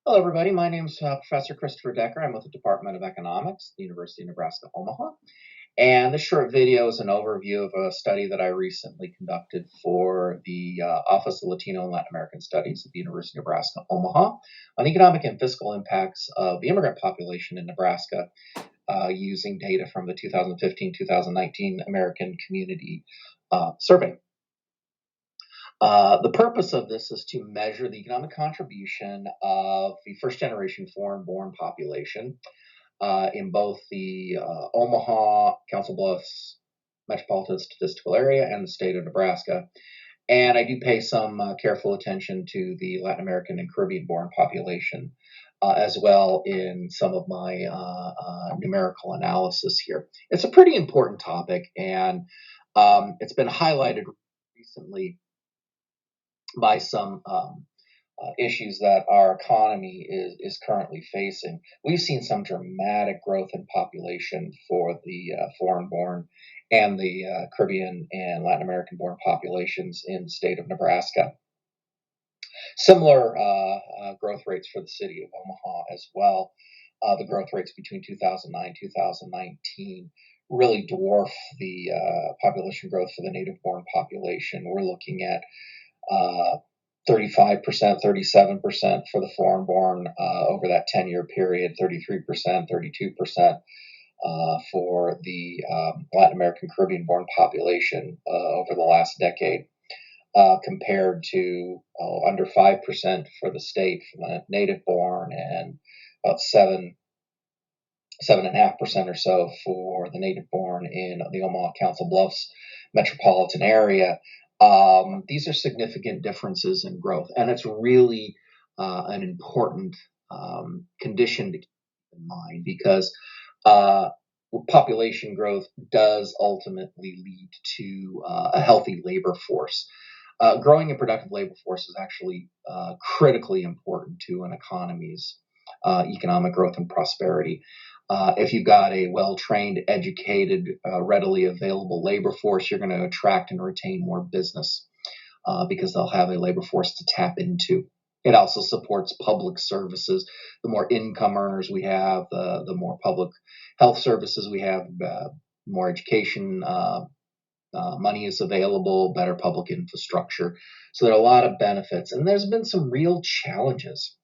Hello, everybody. My name is Professor Christopher Decker. I'm with the Department of Economics, the University of Nebraska, Omaha. And this short video is an overview of a study that I recently conducted for the Office of Latino and Latin American Studies at the University of Nebraska, Omaha, on economic and fiscal impacts of the immigrant population in Nebraska using data from the 2015-2019 American Community Survey. The purpose of this is to measure the economic contribution of the first-generation foreign-born population in both the Omaha, Council Bluffs Metropolitan Statistical Area and the state of Nebraska. And I do pay some careful attention to the Latin American and Caribbean-born population as well in some of my numerical analysis here. It's a pretty important topic, and it's been highlighted recently by some issues that our economy is currently facing. We've seen some dramatic growth in population for the foreign-born and the Caribbean and Latin American-born populations in the state of Nebraska. Similar growth rates for the city of Omaha as well. The growth rates between 2009 2019 really dwarf the population growth for the native-born population. We're looking at 35%, 37% for the foreign-born over that 10-year period, 33%, 32% for the Latin American Caribbean-born population over the last decade, compared to under 5% for the state for the native-born and about 7.5% or so for the native-born in the Omaha Council Bluffs metropolitan area. These are significant differences in growth, and it's really an important condition to keep in mind because population growth does ultimately lead to a healthy labor force. Growing and productive labor force is actually critically important to an economy's economic growth and prosperity. If you've got a well-trained, educated, readily available labor force, you're going to attract and retain more business because they'll have a labor force to tap into. It also supports public services. The more income earners we have, the more public health services we have, more education money is available, better public infrastructure. So there are a lot of benefits. And there's been some real challenges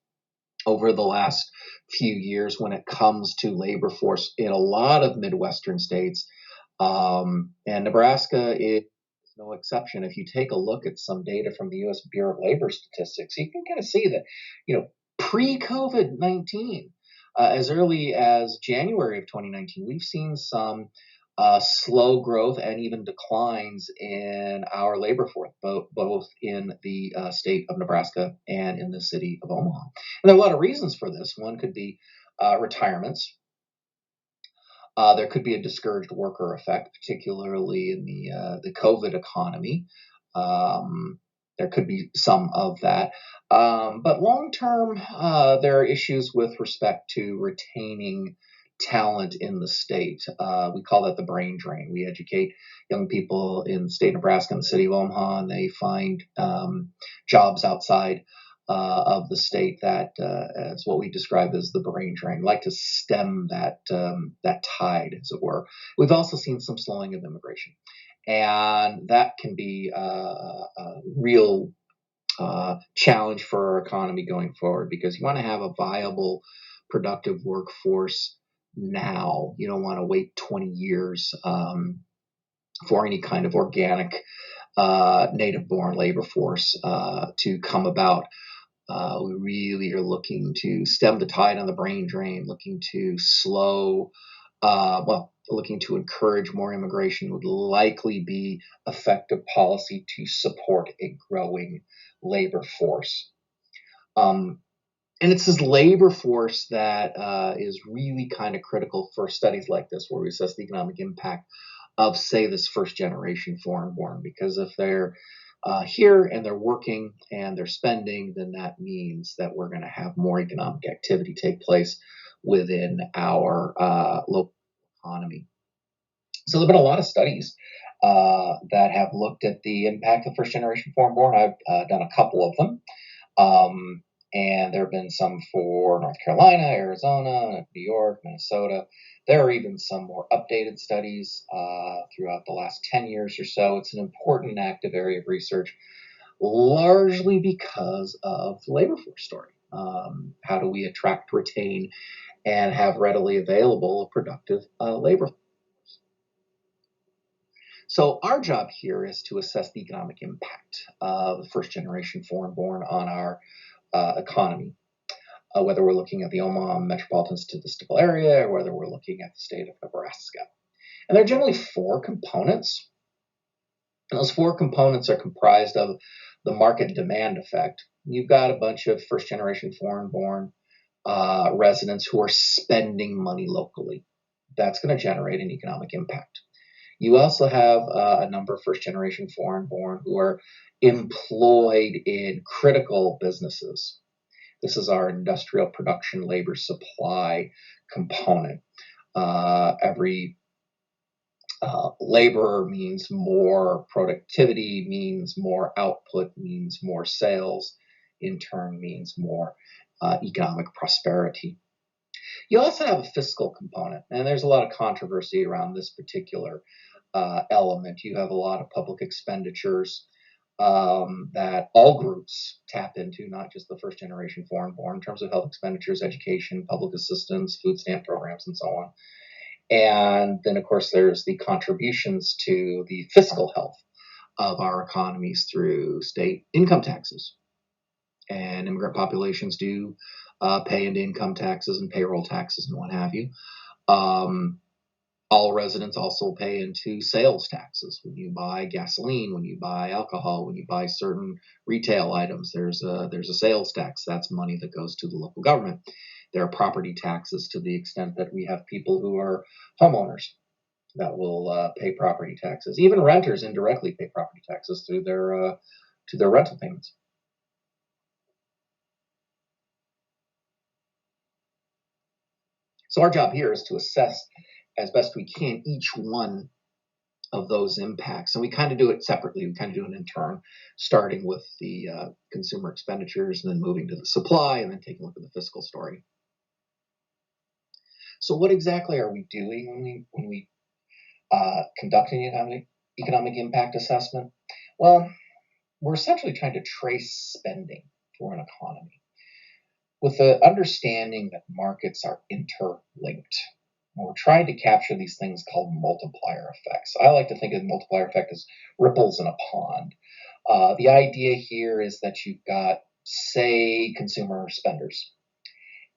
over the last few years when it comes to labor force in a lot of Midwestern states. And Nebraska is no exception. If you take a look at some data from the U.S. Bureau of Labor Statistics, you can kind of see that, pre-COVID-19, as early as January of 2019, we've seen some slow growth and even declines in our labor force, both in the state of Nebraska and in the city of Omaha. And there are a lot of reasons for this. One could be retirements. There could be a discouraged worker effect, particularly in the COVID economy. There could be some of that. But long term, there are issues with respect to retaining talent in the state. We call that the brain drain. We educate young people in the state of Nebraska and the city of Omaha, and they find jobs outside of the state that is what we describe as the brain drain. We like to stem that tide, as it were. We've also seen some slowing of immigration, and that can be a real challenge for our economy going forward because you want to have a viable, productive workforce now. You don't want to wait 20 years for any kind of organic native-born labor force to come about. We really are looking to stem the tide on the brain drain, looking to looking to encourage more immigration would likely be effective policy to support a growing labor force. And it's this labor force that is really kind of critical for studies like this, where we assess the economic impact of, say, this first-generation foreign-born. Because if they're here and they're working and they're spending, then that means that we're going to have more economic activity take place within our local economy. So there have been a lot of studies that have looked at the impact of first-generation foreign-born. I've done a couple of them. And there have been some for North Carolina, Arizona, New York, Minnesota. There are even some more updated studies throughout the last 10 years or so. It's an important and active area of research, largely because of the labor force story. How do we attract, retain, and have readily available a productive labor force? So our job here is to assess the economic impact of first generation foreign born on our economy, whether we're looking at the Omaha Metropolitan Statistical Area or whether we're looking at the state of Nebraska. And there are generally four components. And those four components are comprised of the market demand effect. You've got a bunch of first generation foreign born residents who are spending money locally. That's going to generate an economic impact. You also have a number of first generation foreign born who are employed in critical businesses. This is our industrial production labor supply component. Every laborer means more productivity, means more output, means more sales, in turn means more economic prosperity. You also have a fiscal component, and there's a lot of controversy around this particular element. You have a lot of public expenditures that all groups tap into, not just the first generation foreign born, in terms of health expenditures, education, public assistance, food stamp programs, and so on. And then, of course, there's the contributions to the fiscal health of our economies through state income taxes. And immigrant populations do pay into income taxes and payroll taxes and what have you. All residents also pay into sales taxes. When you buy gasoline, when you buy alcohol, when you buy certain retail items, there's a sales tax. That's money that goes to the local government. There are property taxes to the extent that we have people who are homeowners that will pay property taxes. Even renters indirectly pay property taxes through their rental payments. So our job here is to assess as best we can each one of those impacts. And we kind of do it separately. We kind of do it in turn, starting with the consumer expenditures and then moving to the supply and then taking a look at the fiscal story. So what exactly are we doing when we conduct an economic impact assessment? Well, we're essentially trying to trace spending for an economy with the understanding that markets are interlinked. We're trying to capture these things called multiplier effects. I like to think of the multiplier effect as ripples in a pond. The idea here is that you've got, say, consumer spenders,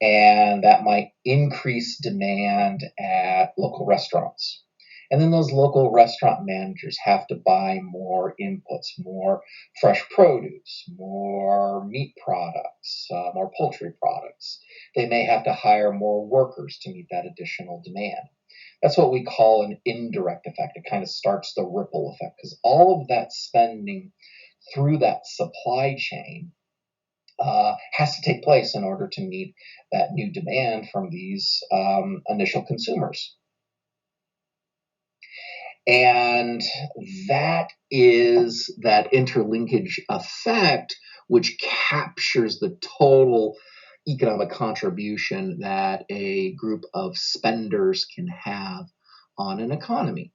and that might increase demand at local restaurants. And then those local restaurant managers have to buy more inputs, more fresh produce, more meat products, more poultry products. They may have to hire more workers to meet that additional demand. That's what we call an indirect effect. It kind of starts the ripple effect because all of that spending through that supply chain has to take place in order to meet that new demand from these initial consumers. And that is that interlinkage effect which captures the total economic contribution that a group of spenders can have on an economy.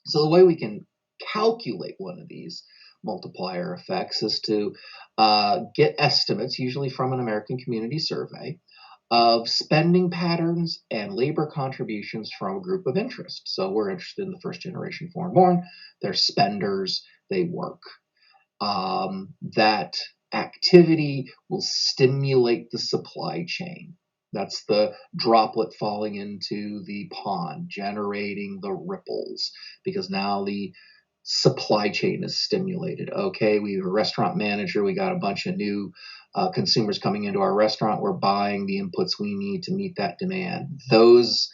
So the way we can calculate one of these multiplier effects is to get estimates, usually from an American Community Survey, of spending patterns and labor contributions from a group of interest. So we're interested in the first generation foreign born. They're spenders, they work. That activity will stimulate the supply chain. That's the droplet falling into the pond, generating the ripples, because now the supply chain is stimulated. Okay, we have a restaurant manager. We got a bunch of new consumers coming into our restaurant. We're buying the inputs we need to meet that demand. Those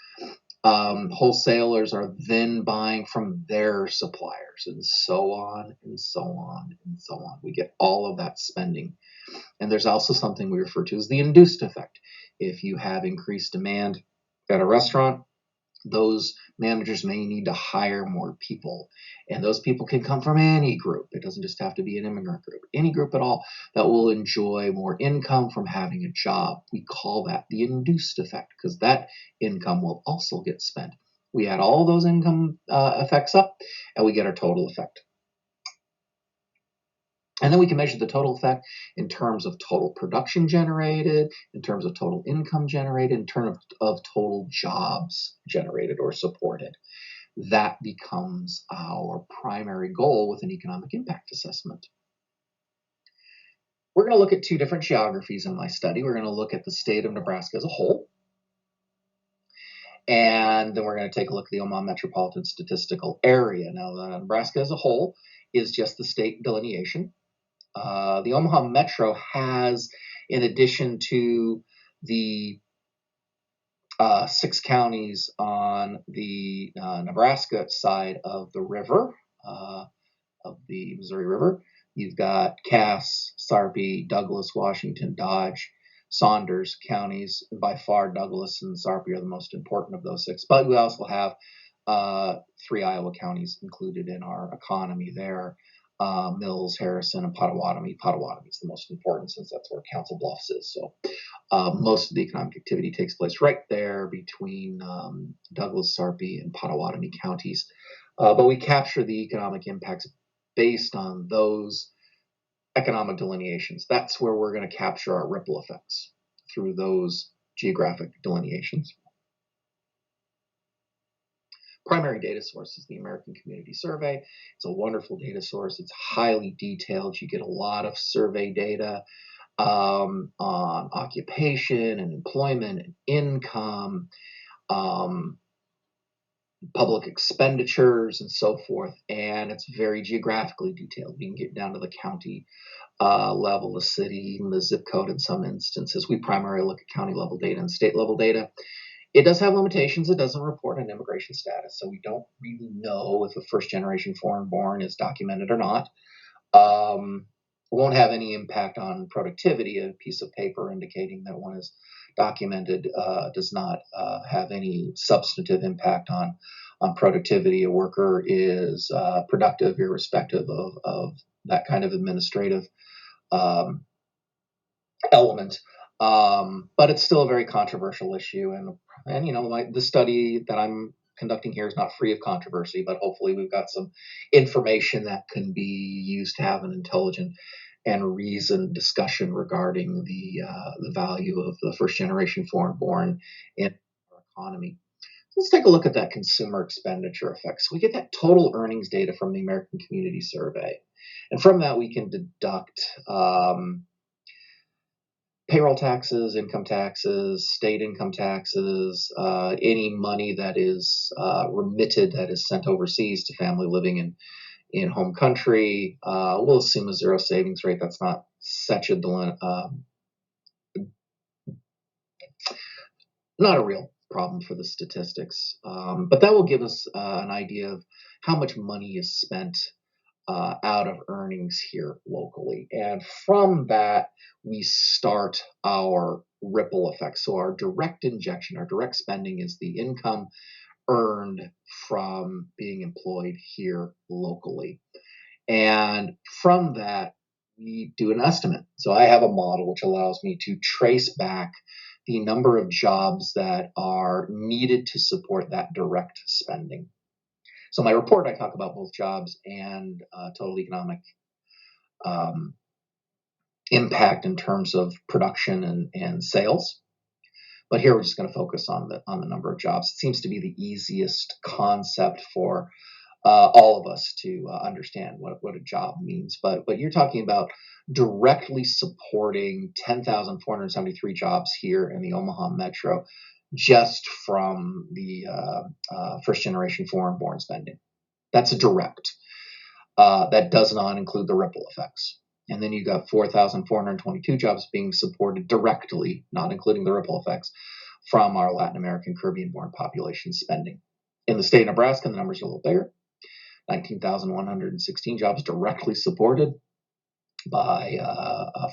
wholesalers are then buying from their suppliers, and so on and so on and so on. We get all of that spending. And there's also something we refer to as the induced effect. If you have increased demand at a restaurant, those managers may need to hire more people. And those people can come from any group. It doesn't just have to be an immigrant group. Any group at all that will enjoy more income from having a job. We call that the induced effect, because that income will also get spent. We add all those income effects up, and we get our total effect. And then we can measure the total effect in terms of total production generated, in terms of total income generated, in terms of total jobs generated or supported. That becomes our primary goal with an economic impact assessment. We're going to look at two different geographies in my study. We're going to look at the state of Nebraska as a whole, and then we're going to take a look at the Omaha Metropolitan Statistical Area. Now, the Nebraska as a whole is just the state delineation. The Omaha Metro has, in addition to the 6 counties on the Nebraska side of the river, of the Missouri River, you've got Cass, Sarpy, Douglas, Washington, Dodge, Saunders counties. By far, Douglas and Sarpy are the most important of those 6. But we also have 3 Iowa counties included in our economy there. Mills, Harrison, and Potawatomi. Potawatomi is the most important since that's where Council Bluffs is. So most of the economic activity takes place right there between Douglas, Sarpy, and Potawatomi counties. But we capture the economic impacts based on those economic delineations. That's where we're going to capture our ripple effects, through those geographic delineations. Primary data source is the American Community Survey. It's a wonderful data source. It's highly detailed. You get a lot of survey data on occupation and employment and income, public expenditures, and so forth. And it's very geographically detailed. You can get down to the county level, the city, even the zip code in some instances. We primarily look at county level data and state level data. It does have limitations. It doesn't report on immigration status, so we don't really know if a first-generation foreign-born is documented or not. It won't have any impact on productivity. A piece of paper indicating that one is documented does not have any substantive impact on productivity. A worker is productive irrespective of that kind of administrative element. But it's still a very controversial issue, and you know, the study that I'm conducting here is not free of controversy, but hopefully we've got some information that can be used to have an intelligent and reasoned discussion regarding the value of the first generation foreign-born in our economy. Let's take a look at that consumer expenditure effect. So we get that total earnings data from the American Community Survey, and from that we can deduct payroll taxes, income taxes, state income taxes, any money that is remitted, that is sent overseas to family living in home country. We'll assume a zero savings rate. That's not such a not a real problem for the statistics, but that will give us an idea of how much money is spent out of earnings here locally. And from that, we start our ripple effect. So our direct injection, our direct spending, is the income earned from being employed here locally. And from that, we do an estimate. So I have a model which allows me to trace back the number of jobs that are needed to support that direct spending. So in my report, I talk about both jobs and total economic impact in terms of production and sales. But here we're just going to focus on the number of jobs. It seems to be the easiest concept for all of us to understand what a job means. But you're talking about directly supporting 10,473 jobs here in the Omaha Metro, just from the first-generation foreign-born spending. That's a direct. That does not include the ripple effects. And then you got 4,422 jobs being supported directly, not including the ripple effects, from our Latin American Caribbean-born population spending. In the state of Nebraska, the numbers are a little bigger. 19,116 jobs directly supported by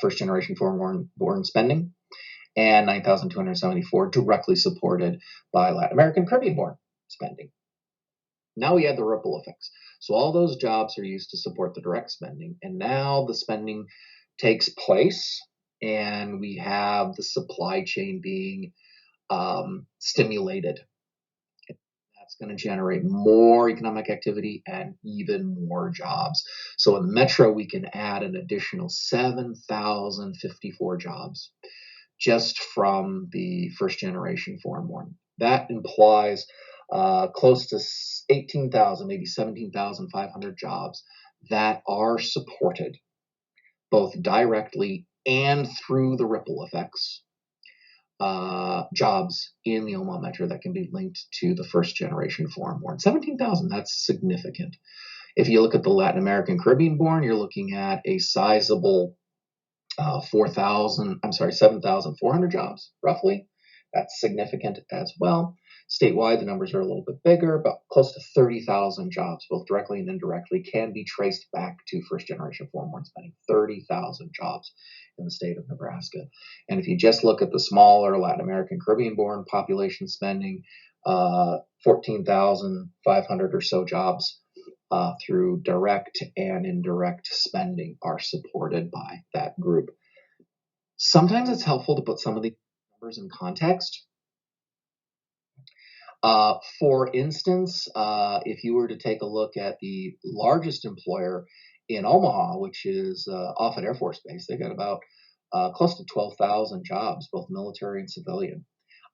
first-generation foreign-born spending, and 9,274 directly supported by Latin American Caribbean-born spending. Now we add the ripple effects. So all those jobs are used to support the direct spending, and now the spending takes place, and we have the supply chain being stimulated. That's going to generate more economic activity and even more jobs. So in the metro, we can add an additional 7,054 jobs just from the first generation foreign born. That implies close to 18,000, maybe 17,500 jobs that are supported both directly and through the ripple effects. Jobs in the Omaha Metro that can be linked to the first generation foreign born. 17,000, that's significant. If you look at the Latin American Caribbean born, you're looking at a sizable 7,400 jobs, roughly. That's significant as well. Statewide, the numbers are a little bit bigger, but close to 30,000 jobs, both directly and indirectly, can be traced back to first-generation foreign-born spending. 30,000 jobs in the state of Nebraska. And if you just look at the smaller Latin American Caribbean-born population spending, 14,500 or so jobs through direct and indirect spending are supported by that group. Sometimes it's helpful to put some of these numbers in context. For instance, if you were to take a look at the largest employer in Omaha, which is Offutt Air Force Base, they've got about close to 12,000 jobs, both military and civilian.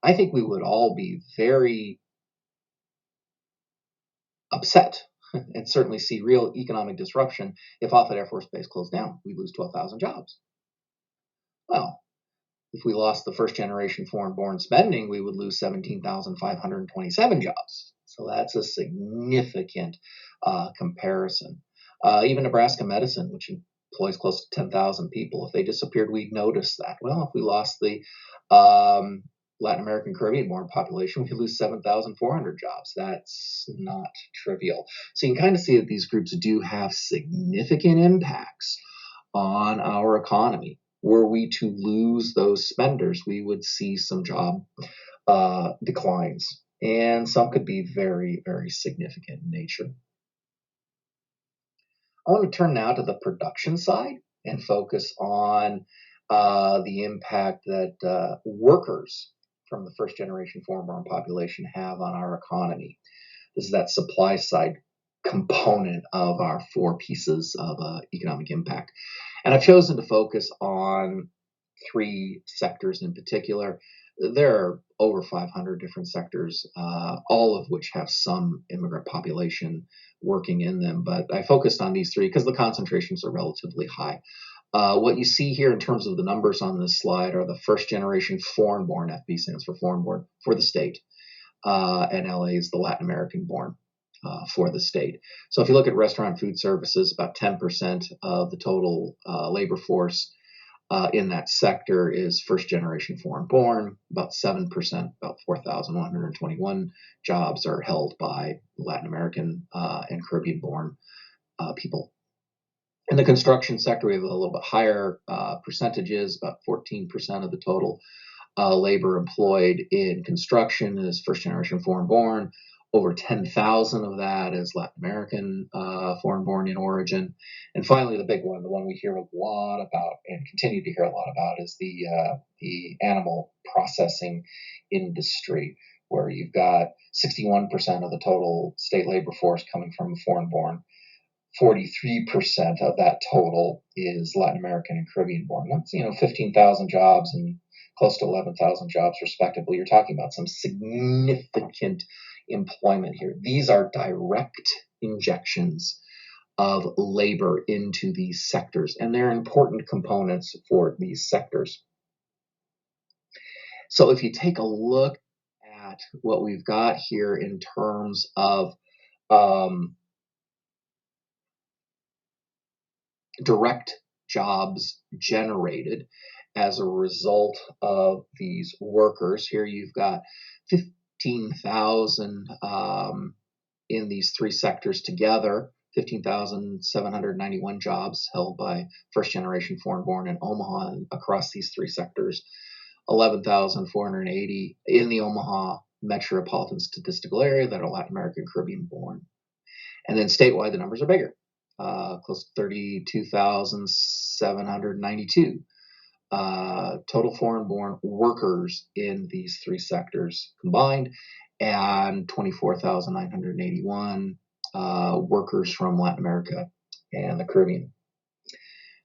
I think we would all be very upset and certainly see real economic disruption if Offutt Air Force Base closed down. We lose 12,000 jobs. Well, if we lost the first generation foreign born spending, we would lose 17,527 jobs. So that's a significant comparison. Even Nebraska Medicine, which employs close to 10,000 people, if they disappeared, we'd notice that. Well, if we lost the Latin American Caribbean born population, we lose 7,400 jobs. That's not trivial. So you can kind of see that these groups do have significant impacts on our economy. Were we to lose those spenders, we would see some job declines, and some could be very, very significant in nature. I want to turn now to the production side and focus on the impact that workers from the first generation foreign-born population have on our economy. This is that supply side component of our four pieces of economic impact. And I've chosen to focus on three sectors in particular. There are over 500 different sectors, all of which have some immigrant population working in them. But I focused on these three because the concentrations are relatively high. What you see here in terms of the numbers on this slide are the first generation foreign born. FB stands for foreign born for the state. And LA is the Latin American born. For the state. So if you look at restaurant food services, about 10% of the total labor force in that sector is first generation foreign born. About 7%, about 4,121 jobs are held by Latin American and Caribbean born people. In the construction sector, we have a little bit higher percentages, about 14% of the total labor employed in construction is first generation foreign born. Over 10,000 of that is Latin American foreign born in origin. And finally, the big one, the one we hear a lot about and continue to hear a lot about, is the animal processing industry, where you've got 61% of the total state labor force coming from foreign born. 43% of that total is Latin American and Caribbean born. That's 15,000 jobs and close to 11,000 jobs respectively. You're talking about some significant employment here. These are direct injections of labor into these sectors, and they're important components for these sectors. So if you take a look at what we've got here in terms of direct jobs generated as a result of these workers, here you've got 15,000 in these three sectors together, 15,791 jobs held by first generation foreign born in Omaha, and across these three sectors, 11,480 in the Omaha Metropolitan Statistical Area that are Latin American, Caribbean born. And then statewide, the numbers are bigger, close to 32,792 total foreign-born workers in these three sectors combined, and 24,981 workers from Latin America and the Caribbean.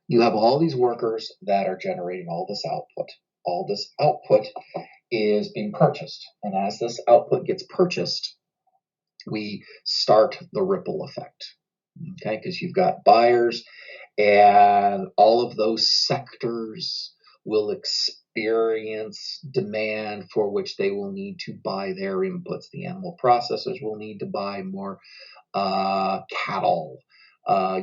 You have all these workers that are generating all this output. All this output is being purchased. And as this output gets purchased, we start the ripple effect. Okay, because you've got buyers, and all of those sectors will experience demand for which they will need to buy their inputs. The animal processors will need to buy more cattle.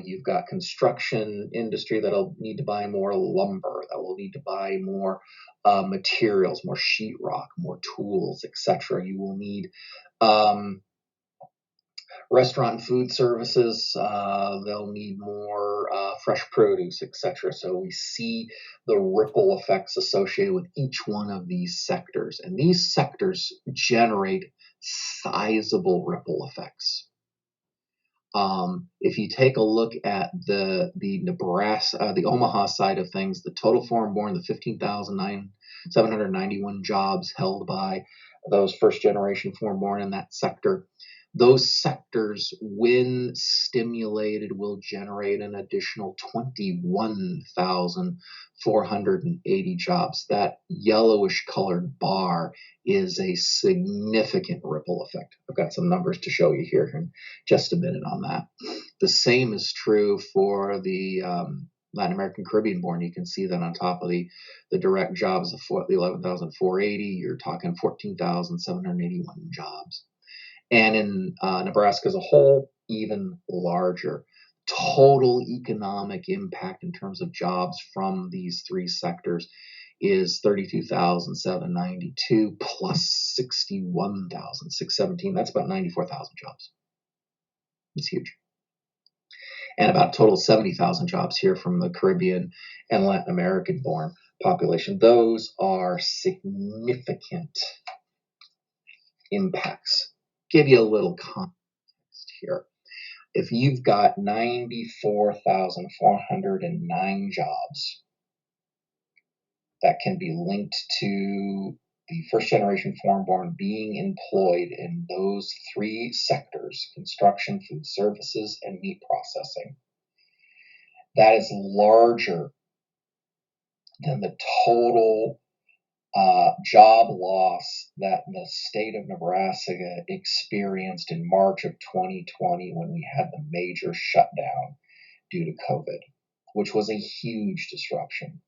You've got construction industry that'll need to buy more lumber, that will need to buy more materials, more sheetrock, more tools, etc. You will need restaurant and food services, they'll need more fresh produce, etc. So we see the ripple effects associated with each one of these sectors. And these sectors generate sizable ripple effects. If you take a look at the Nebraska, the Omaha side of things, the total foreign-born, the 15,791 jobs held by those first-generation foreign-born in that sector, those sectors, when stimulated, will generate an additional 21,480 jobs. That yellowish colored bar is a significant ripple effect. I've got some numbers to show you here in just a minute on that. The same is true for the Latin American Caribbean born. You can see that on top of the direct jobs of the 11,480, you're talking 14,781 jobs. And in Nebraska as a whole, even larger. Total economic impact in terms of jobs from these three sectors is 32,792 plus 61,617. That's about 94,000 jobs. It's huge. And about a total of 70,000 jobs here from the Caribbean and Latin American born population. Those are significant impacts. Give you a little context here. If you've got 94,409 jobs that can be linked to the first generation foreign-born being employed in those three sectors, construction, food services, and meat processing, that is larger than the total job loss that the state of Nebraska experienced in March of 2020 when we had the major shutdown due to COVID, which was a huge disruption.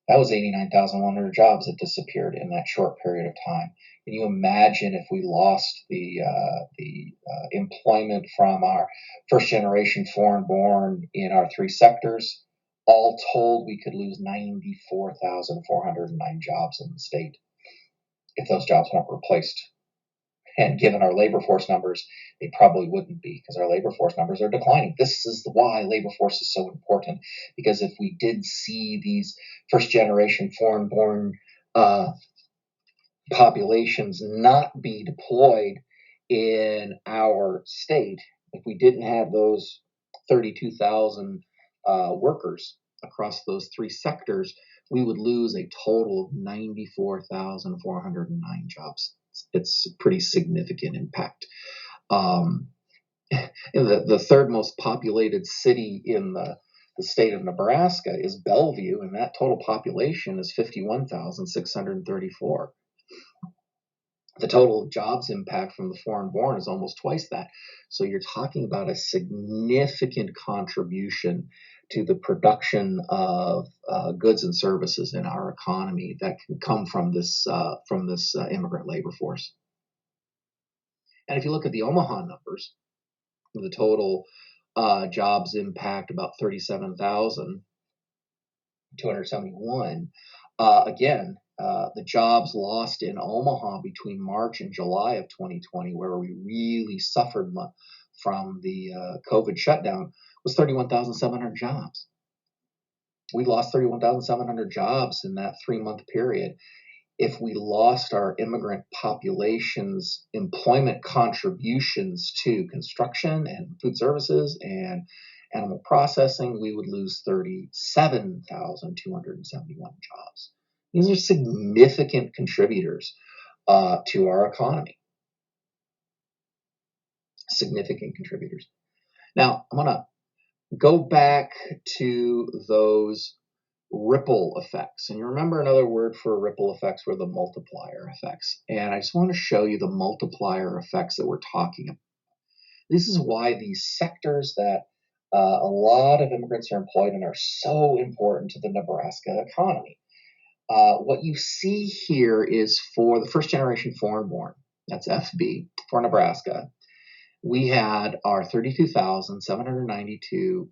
That was 89,100 jobs that disappeared in that short period of time. Can you imagine if we lost the employment from our first generation foreign born in our three sectors? All told, we could lose 94,409 jobs in the state if those jobs weren't replaced. And given our labor force numbers, they probably wouldn't be, because our labor force numbers are declining. This is why labor force is so important, because if we did see these first generation foreign born populations not be deployed in our state, if we didn't have those 32,000 workers across those three sectors, we would lose a total of 94,409 jobs. It's a pretty significant impact. The third most populated city in the state of Nebraska is Bellevue, and that total population is 51,634. The total jobs impact from the foreign born is almost twice that. So you're talking about a significant contribution to the production of goods and services in our economy that can come from this immigrant labor force. And if you look at the Omaha numbers, the total jobs impact about 37,271. Again, the jobs lost in Omaha between March and July of 2020, where we really suffered from the COVID shutdown, was 31,700 jobs. We lost 31,700 jobs in that 3-month period. if we lost our immigrant population's employment contributions to construction and food services and animal processing, we would lose 37,271 jobs. These are significant contributors to our economy. Significant contributors. Now, I'm going to go back to those ripple effects. And you remember another word for ripple effects were the multiplier effects. And I just want to show you the multiplier effects that we're talking about. This is why these sectors that a lot of immigrants are employed in are so important to the Nebraska economy. What you see here is for the first generation foreign born, that's FB, for Nebraska. We had our 32,792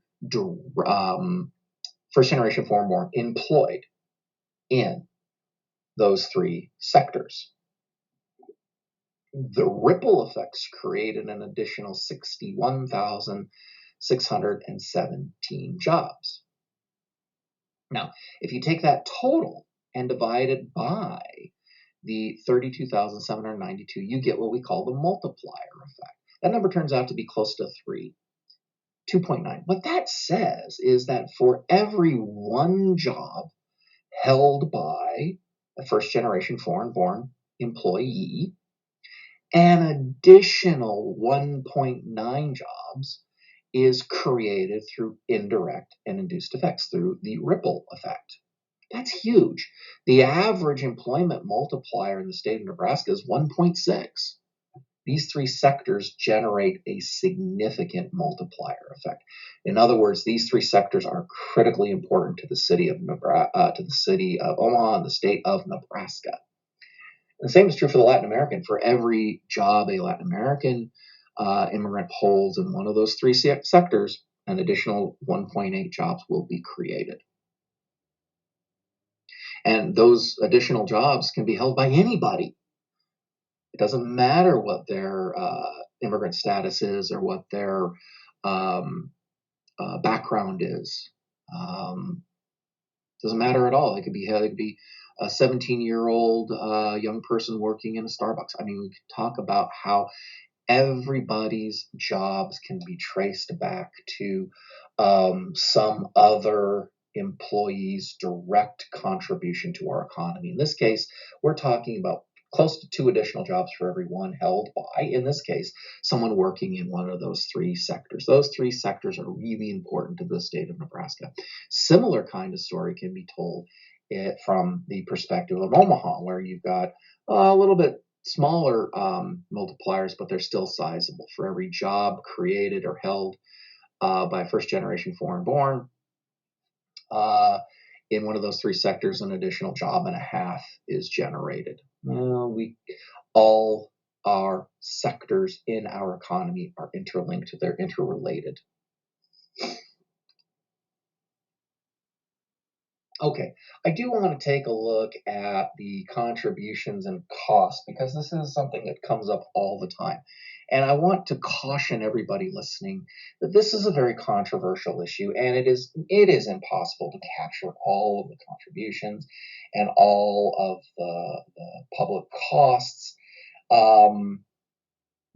first generation foreign born employed in those three sectors. The ripple effects created an additional 61,617 jobs. Now, if you take that total and divide it by the 32,792, you get what we call the multiplier effect. That number turns out to be close to 2.9. What that says is that for every one job held by a first generation foreign born employee, an additional 1.9 jobs is created through indirect and induced effects, through the ripple effect. That's huge. The average employment multiplier in the state of Nebraska is 1.6. These three sectors generate a significant multiplier effect. In other words, these three sectors are critically important to the city of Omaha and the state of Nebraska. And the same is true for the Latin American. For every job a Latin American immigrant holds in one of those three sectors, an additional 1.8 jobs will be created. And those additional jobs can be held by anybody. It doesn't matter what their immigrant status is or what their background is. Doesn't matter at all. It could be a 17-year-old young person working in a Starbucks. I mean, we could talk about how everybody's jobs can be traced back to some other employee's direct contribution to our economy. In this case, we're talking about close to 2 additional jobs for every one held by, in this case, someone working in one of those 3 sectors. Those 3 sectors are really important to the state of Nebraska. Similar kind of story can be told from the perspective of Omaha, where you've got a little bit smaller multipliers, but they're still sizable. For every job created or held by first generation foreign born, in one of those 3 sectors, an additional job and a half is generated. All our sectors in our economy are interlinked, they're interrelated. Okay, I do want to take a look at the contributions and costs, because this is something that comes up all the time. And I want to caution everybody listening that this is a very controversial issue, and it is impossible to capture all of the contributions and all of the public costs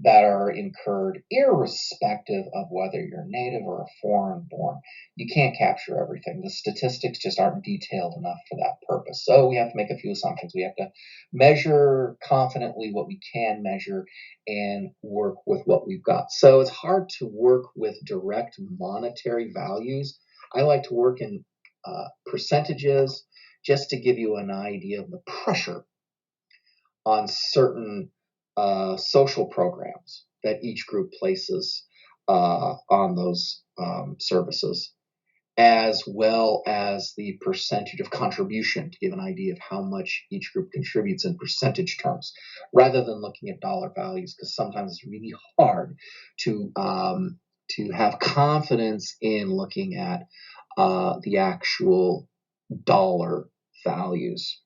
that are incurred, irrespective of whether you're native or a foreign born. You can't capture everything. The statistics just aren't detailed enough for that purpose. So we have to make a few assumptions. We have to measure confidently what we can measure and work with what we've got. So it's hard to work with direct monetary values. I like to work in percentages just to give you an idea of the pressure on certain social programs that each group places on those services, as well as the percentage of contribution, to give an idea of how much each group contributes in percentage terms, rather than looking at dollar values, because sometimes it's really hard to have confidence in looking at the actual dollar values.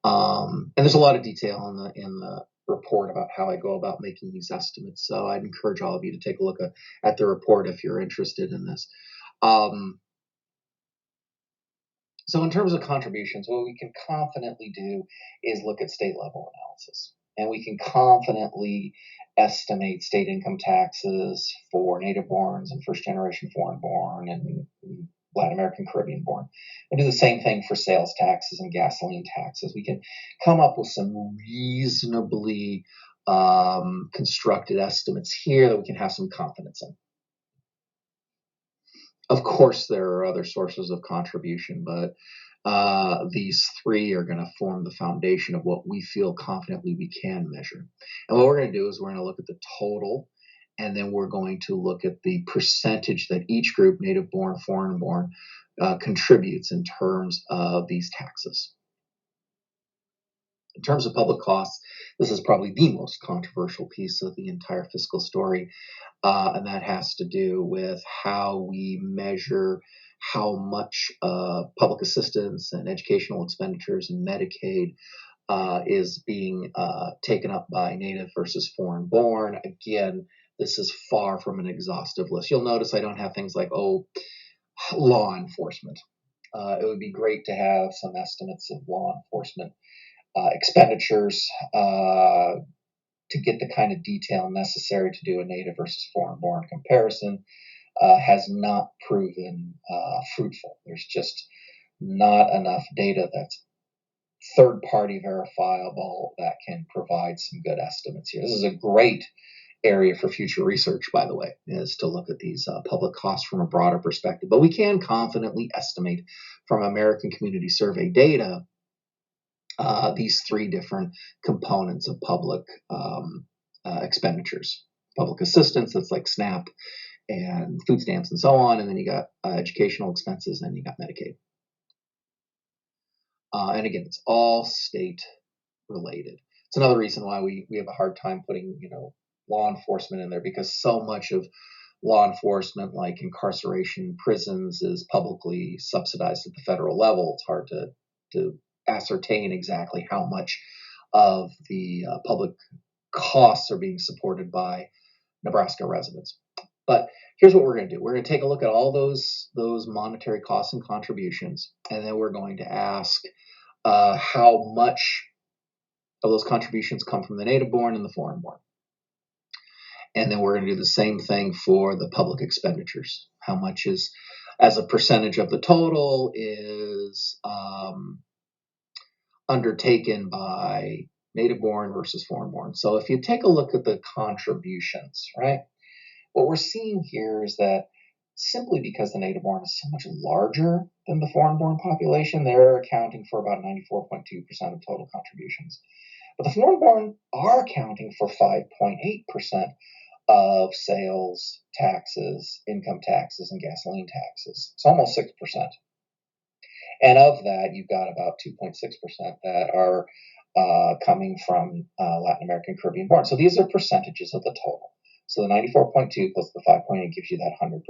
And there's a lot of detail in the report about how I go about making these estimates. So I'd encourage all of you to take a look at the report if you're interested in this. So in terms of contributions, what we can confidently do is look at state level analysis. And we can confidently estimate state income taxes for native borns and first generation foreign born and Latin American Caribbean born. We do the same thing for sales taxes and gasoline taxes. We can come up with some reasonably constructed estimates here that we can have some confidence in. Of course, there are other sources of contribution, but these three are going to form the foundation of what we feel confidently we can measure. And what we're going to do is we're going to look at the total, and then we're going to look at the percentage that each group, native born, foreign born, contributes in terms of these taxes. In terms of public costs, this is probably the most controversial piece of the entire fiscal story. And that has to do with how we measure how much public assistance and educational expenditures and Medicaid is being taken up by native versus foreign born. Again, this is far from an exhaustive list. You'll notice I don't have things like, law enforcement. It would be great to have some estimates of law enforcement expenditures to get the kind of detail necessary to do a native versus foreign-born comparison. Has not proven fruitful. There's just not enough data that's third-party verifiable that can provide some good estimates here. This is a great area for future research, by the way, is to look at these public costs from a broader perspective. But we can confidently estimate from American Community Survey data these three different components of public expenditures. Public assistance, that's like SNAP and food stamps and so on, and then you got educational expenses, and you got Medicaid. And again, it's all state related. It's another reason why we have a hard time putting, law enforcement in there, because so much of law enforcement, like incarceration, prisons, is publicly subsidized at the federal level. It's hard to ascertain exactly how much of the public costs are being supported by Nebraska residents. But here's what we're going to do. We're going to take a look at all those monetary costs and contributions, and then we're going to ask how much of those contributions come from the native born and the foreign born. And then we're going to do the same thing for the public expenditures. How much is, as a percentage of the total, is undertaken by native born versus foreign born. So if you take a look at the contributions, right, what we're seeing here is that simply because the native born is so much larger than the foreign born population, they're accounting for about 94.2% of total contributions. But the foreign born are accounting for 5.8% of sales taxes, income taxes, and gasoline taxes. It's almost 6%. And of that, you've got about 2.6% that are coming from Latin American Caribbean born. So these are percentages of the total. So the 94.2 plus the 5.8 gives you that 100%.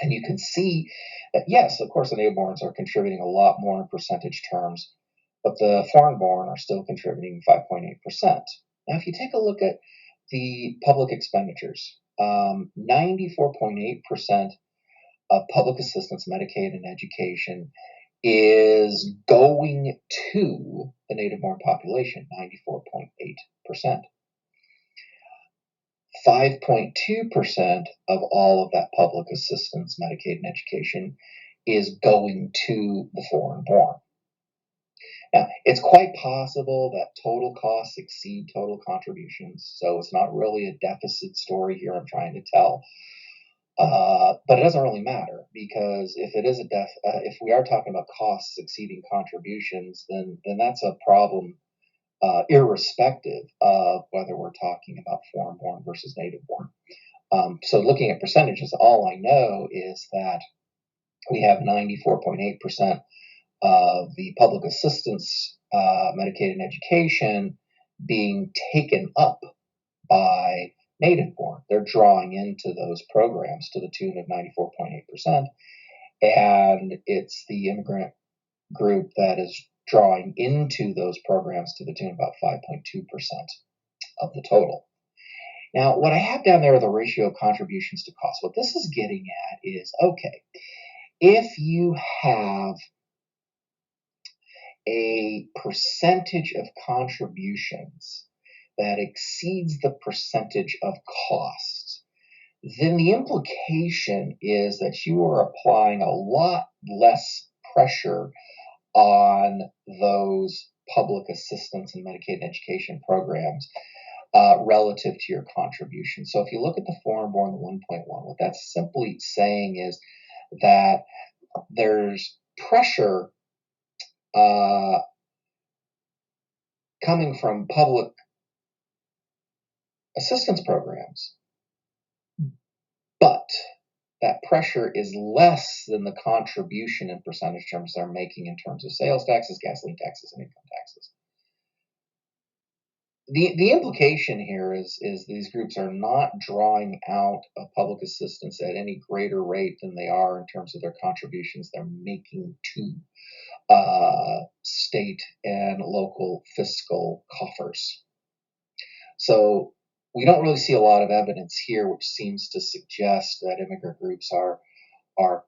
And you can see that, yes, of course, the native borns are contributing a lot more in percentage terms, but the foreign born are still contributing 5.8%. Now, if you take a look at the public expenditures, 94.8% of public assistance, Medicaid, and education is going to the native born population, 94.8%. 5.2% of all of that public assistance, Medicaid, and education is going to the foreign born. Now, it's quite possible that total costs exceed total contributions, so it's not really a deficit story here I'm trying to tell. But it doesn't really matter, because if it is if we are talking about costs exceeding contributions, then that's a problem, irrespective of whether we're talking about foreign born versus native born. So looking at percentages, all I know is that we have 94.8% of the public assistance, Medicaid, and education being taken up by native born. They're drawing into those programs to the tune of 94.8%. And it's the immigrant group that is drawing into those programs to the tune of about 5.2% of the total. Now, what I have down there are the ratio of contributions to costs. What this is getting at is, okay, if you have a percentage of contributions that exceeds the percentage of costs, then the implication is that you are applying a lot less pressure on those public assistance and Medicaid education programs relative to your contribution. So if you look at the foreign-born 1.1, what that's simply saying is that there's pressure coming from public assistance programs, but that pressure is less than the contribution in percentage terms they're making in terms of sales taxes, gasoline taxes, and income taxes. The implication here is these groups are not drawing out of public assistance at any greater rate than they are in terms of their contributions they're making to state and local fiscal coffers. So we don't really see a lot of evidence here which seems to suggest that immigrant groups are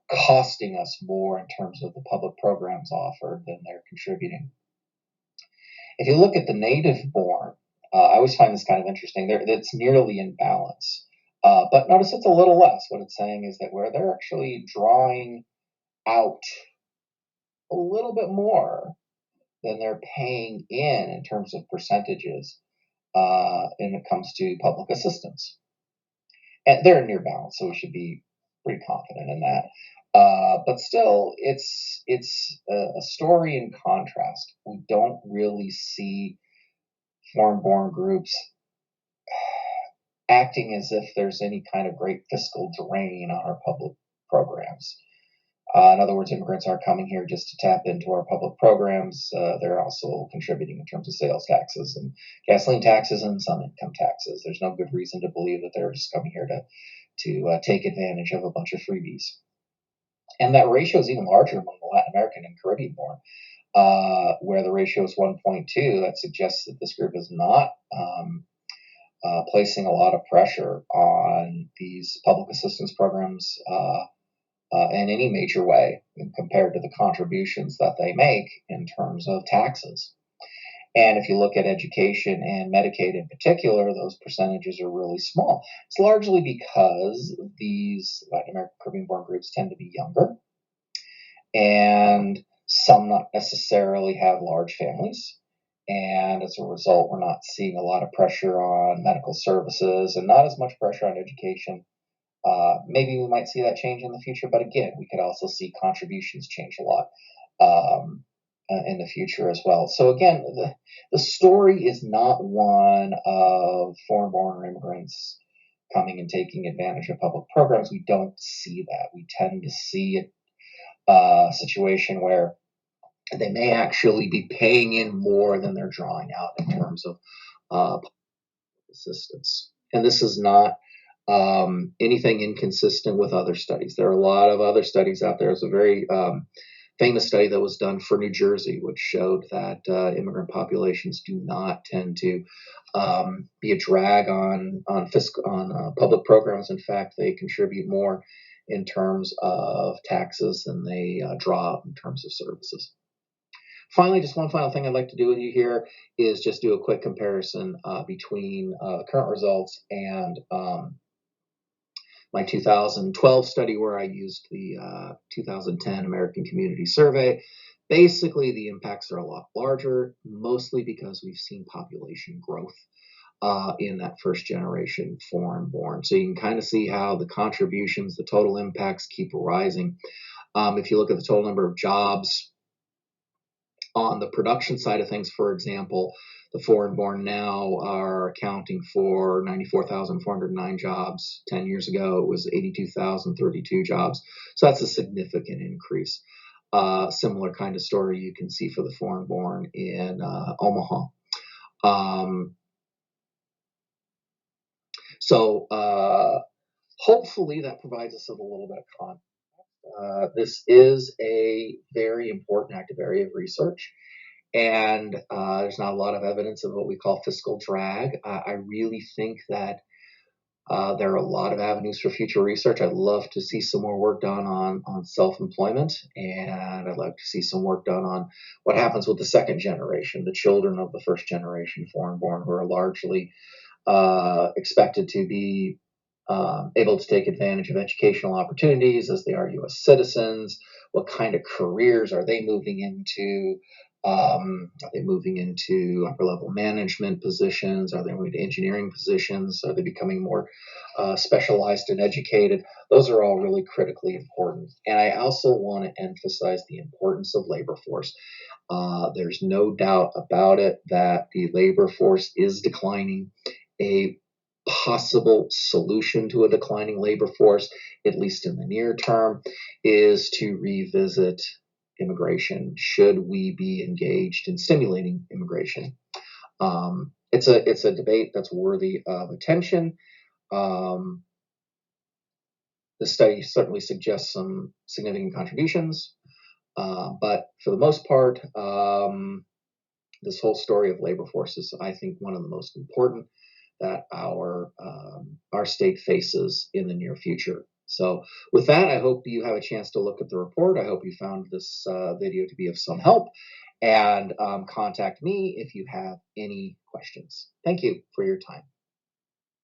costing us more in terms of the public programs offered than they're contributing. If you look at the native-born, I always find this kind of interesting. It's nearly in balance. But notice it's a little less. What it's saying is that where they're actually drawing out a little bit more than they're paying in terms of percentages when it comes to public assistance. And they're near balance, so we should be pretty confident in that. But still, it's a story in contrast. We don't really see foreign-born groups acting as if there's any kind of great fiscal drain on our public programs. In other words, immigrants aren't coming here just to tap into our public programs. They're also contributing in terms of sales taxes and gasoline taxes and some income taxes. There's no good reason to believe that they're just coming here to take advantage of a bunch of freebies. And that ratio is even larger among the Latin American and Caribbean born, where the ratio is 1.2. That suggests that this group is not placing a lot of pressure on these public assistance programs in any major way compared to the contributions that they make in terms of taxes. And if you look at education and Medicaid in particular, those percentages are really small. It's largely because these Latin American Caribbean-born groups tend to be younger, and some not necessarily have large families. And as a result, we're not seeing a lot of pressure on medical services and not as much pressure on education. Maybe we might see that change in the future, but again, we could also see contributions change a lot in the future as well. So again, the story is not one of foreign-born immigrants coming and taking advantage of public programs. We don't see that. We tend to see a situation where they may actually be paying in more than they're drawing out in terms of assistance. And this is not anything inconsistent with other studies. There are a lot of other studies out there. There's a very famous study that was done for New Jersey, which showed that immigrant populations do not tend to be a drag on public programs. In fact, they contribute more in terms of taxes than they draw in terms of services. Finally, just one final thing I'd like to do with you here is just do a quick comparison between current results and my 2012 study, where I used the 2010 American Community Survey. Basically, the impacts are a lot larger, mostly because we've seen population growth in that first generation foreign-born. So you can kind of see how the contributions, the total impacts keep rising. If you look at the total number of jobs on the production side of things, for example, the foreign-born now are accounting for 94,409 jobs. 10 years ago, it was 82,032 jobs. So that's a significant increase. Similar kind of story you can see for the foreign-born in Omaha. So hopefully that provides us with a little bit of context. This is a very important active area of research, and there's not a lot of evidence of what we call fiscal drag. I really think that There are a lot of avenues for future research. I'd love to see some more work done on self-employment, and I'd like to see some work done on what happens with the second generation, the children of the first generation foreign-born, who are largely expected to be able to take advantage of educational opportunities as they are U.S. citizens. What kind of careers are they moving into? Are they moving into upper level management positions? Are they moving to engineering positions? Are they becoming more specialized and educated? Those are all really critically important. And I also want to emphasize the importance of labor force. There's no doubt about it that the labor force is declining. A possible solution to a declining labor force, at least in the near term, is to revisit immigration. Should we be engaged in stimulating immigration? It's a debate that's worthy of attention. Um, the study certainly suggests some significant contributions, but for the most part, this whole story of labor force is, I think, one of the most important that our state faces in the near future. So, with that, I hope you have a chance to look at the report. I hope you found this video to be of some help, and contact me if you have any questions. Thank you for your time.